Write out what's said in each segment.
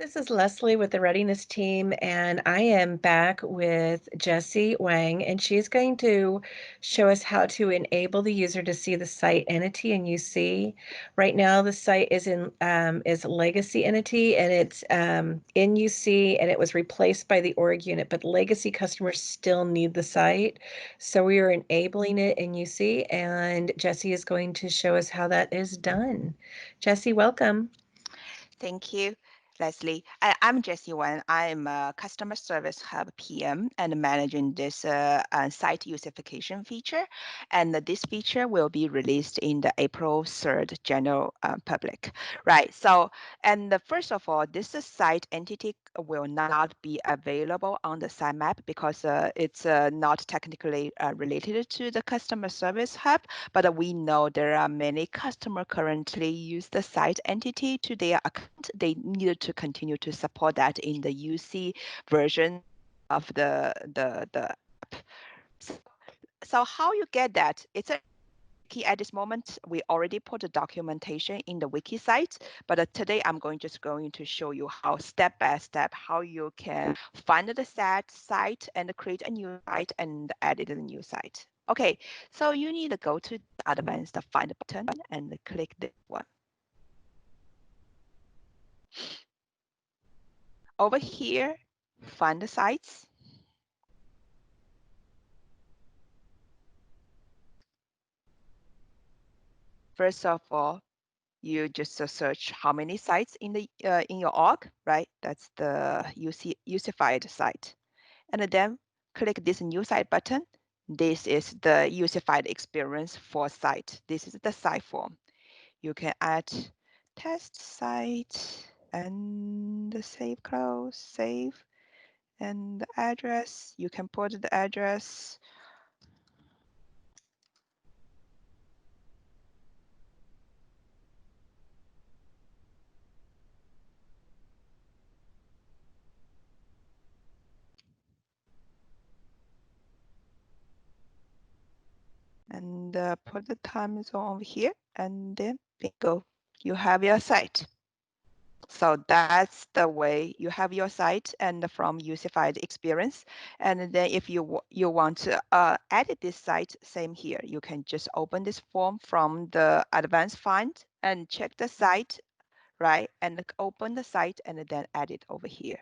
This is Leslie with the Readiness Team, and I am back with Jessie Wang, and she's going to show us how to enable the user to see the site entity in UC. Right now, the site is legacy entity, and it's in UC, and it was replaced by the org unit, but legacy customers still need the site. So we are enabling it in UC, and Jessie is going to show us how that is done. Jessie, welcome. Thank you, Leslie. I'm Jessie Wan. I'm a Customer Service Hub PM and managing this site usification feature. And this feature will be released in the April 3rd general public. Right. So, first of all, this site entity will not be available on the sitemap because it's not technically related to the Customer Service Hub. But we know there are many customers currently use the site entity to their account. They needed to continue to support that in the UC version of the app. So how you get that? It's a wiki at this moment. We already put the documentation in the wiki site, but today I'm just going to show you how step by step how you can find the site and create a new site and edit a new site. Okay, so you need to go to the advanced find button and click this one. Over here, find the sites. First of all, you just search how many sites in the in your org, right? That's the UCified site. And then click this new site button. This is the UCified experience for site. This is the site form. You can add test site and save, close, save, and the address. You can put the address. And put the time zone over here, and then bingo, you have your site. So that's the way you have your site and from UCified experience. And then if you want to edit this site, same here. You can just open this form from the advanced find and check the site, right? And open the site and then add it over here.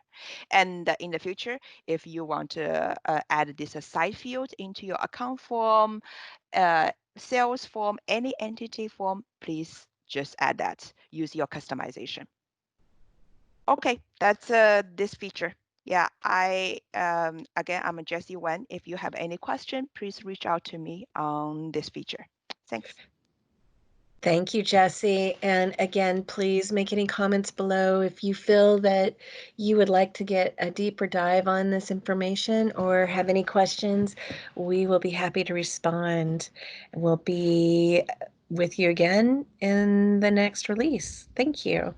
And in the future, if you want to add this site field into your account form, sales form, any entity form, please just add that. Use your customization. Okay, that's this feature. Yeah, again, I'm Jessie Wen. If you have any question, please reach out to me on this feature. Thanks. Thank you, Jessie. And again, please make any comments below if you feel that you would like to get a deeper dive on this information or have any questions. We will be happy to respond. We'll be with you again in the next release. Thank you.